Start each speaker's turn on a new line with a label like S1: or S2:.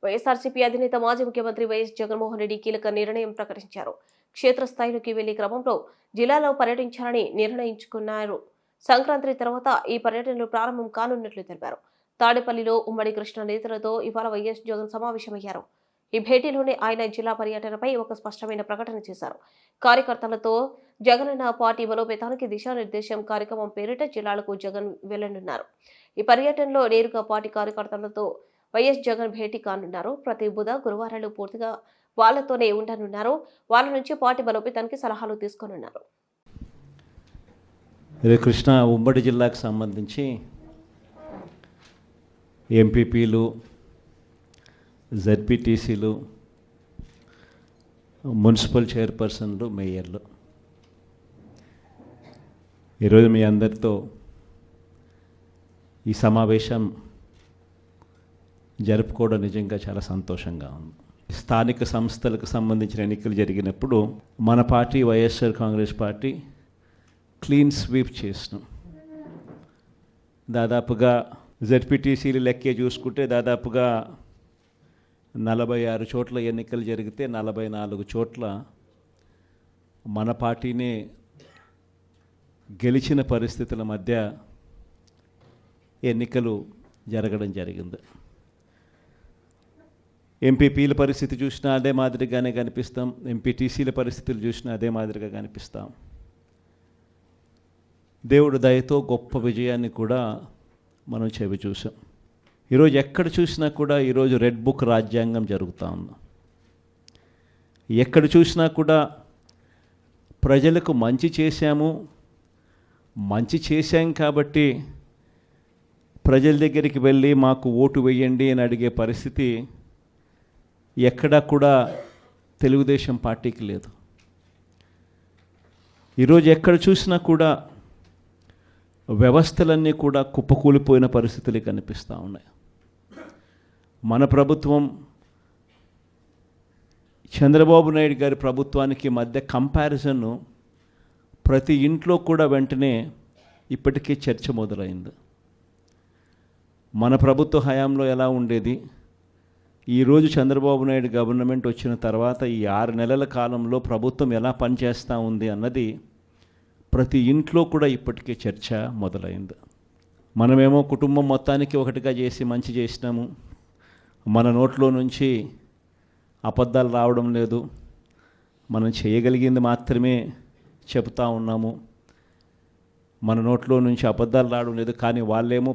S1: వైఎస్ఆర్సీపీ అధినేత మాజీ ముఖ్యమంత్రి వైఎస్ జగన్మోహన్ రెడ్డి కీలక నిర్ణయం ప్రకటించారు. క్షేత్రస్థాయిలోకి వెళ్లే క్రమంలో జిల్లాలో పర్యటించాలని నిర్ణయించుకున్నారు. సంక్రాంతి తర్వాత ఈ పర్యటనలు ప్రారంభం కానున్నట్లు తెలిపారు. తాడేపల్లిలో ఉమ్మడి కృష్ణ నేతలతో ఇవాళ వైఎస్ జగన్ సమావేశమయ్యారు. ఈ భేటీలోనే ఆయన జిల్లా పర్యటనపై ఒక స్పష్టమైన ప్రకటన చేశారు. కార్యకర్తలతో జగనన్న పార్టీ బలోపేతానికి దిశానిర్దేశం కార్యక్రమం పేరిట జిల్లాలకు జగన్ వెళ్లనున్నారు. ఈ పర్యటనలో నేరుగా పార్టీ కార్యకర్తలతో వైఎస్ జగన్ భేటీ కానున్నారు. ప్రతి బుధ గురువారాలు పూర్తిగా వాళ్లతోనే ఉండనున్నారు. వాళ్ళ నుంచి పార్టీ బలోపేతానికి సలహాలు తీసుకోనున్నారు.
S2: కృష్ణా ఉమ్మడి జిల్లాకు సంబంధించి ఎంపీపీలు, జెడ్పీటీసీలు, మున్సిపల్ చైర్పర్సన్లు, మేయర్లు ఈరోజు మీ అందరితో ఈ సమావేశం జరుపుకోవడం నిజంగా చాలా సంతోషంగా ఉంది. స్థానిక సంస్థలకు సంబంధించిన ఎన్నికలు జరిగినప్పుడు మన party YSR Congress party clean sweep చేసినాం. దాదాపుగా జెడ్పీటీసీలు లెక్కే చూసుకుంటే దాదాపుగా 46 చోట్ల ఎన్నికలు జరిగితే 44 చోట్ల మన పార్టీనే గెలిచిన పరిస్థితుల మధ్య ఎన్నికలు జరగడం జరిగింది. ఎంపీపీల పరిస్థితి చూసినా అదే మాదిరిగానే కనిపిస్తాం, ఎంపీటీసీల పరిస్థితులు చూసినా అదే మాదిరిగా కనిపిస్తాం. దేవుడు దయతో గొప్ప విజయాన్ని కూడా మనం చెవి చూసాం. ఈరోజు ఎక్కడ చూసినా కూడా ఈరోజు రెడ్ బుక్ రాజ్యాంగం జరుగుతూ ఉంది. ఎక్కడ చూసినా కూడా ప్రజలకు మంచి చేశాం కాబట్టి ప్రజల దగ్గరికి వెళ్ళి మాకు ఓటు వేయండి అని అడిగే పరిస్థితి ఎక్కడా కూడా తెలుగుదేశం పార్టీకి లేదు. ఈరోజు ఎక్కడ చూసినా కూడా వ్యవస్థలన్నీ కూడా కుప్పకూలిపోయిన పరిస్థితులు కనిపిస్తూ ఉన్నాయి. మన ప్రభుత్వం చంద్రబాబు నాయుడు గారి ప్రభుత్వానికి మధ్య కంపారిజన్ ప్రతి ఇంట్లో కూడా వెంటనే ఇప్పటికే చర్చ మొదలైంది. మన ప్రభుత్వ హయాంలో ఎలా ఉండేది, ఈరోజు చంద్రబాబు నాయుడు గవర్నమెంట్ వచ్చిన తర్వాత ఈ 6 నెలల కాలంలో ప్రభుత్వం ఎలా పనిచేస్తూ ఉంది అన్నది ప్రతి ఇంట్లో కూడా ఇప్పటికే చర్చ మొదలైంది. మనమేమో కుటుంబం మొత్తానికి ఒకటిగా చేసి మంచి చేసినాము, మన నోట్లో నుంచి అబద్ధాలు రావడం లేదు, మనం చేయగలిగింది మాత్రమే చెబుతూ ఉన్నాము, మన నోట్లో నుంచి అబద్ధాలు రావడం లేదు. కానీ వాళ్ళేమో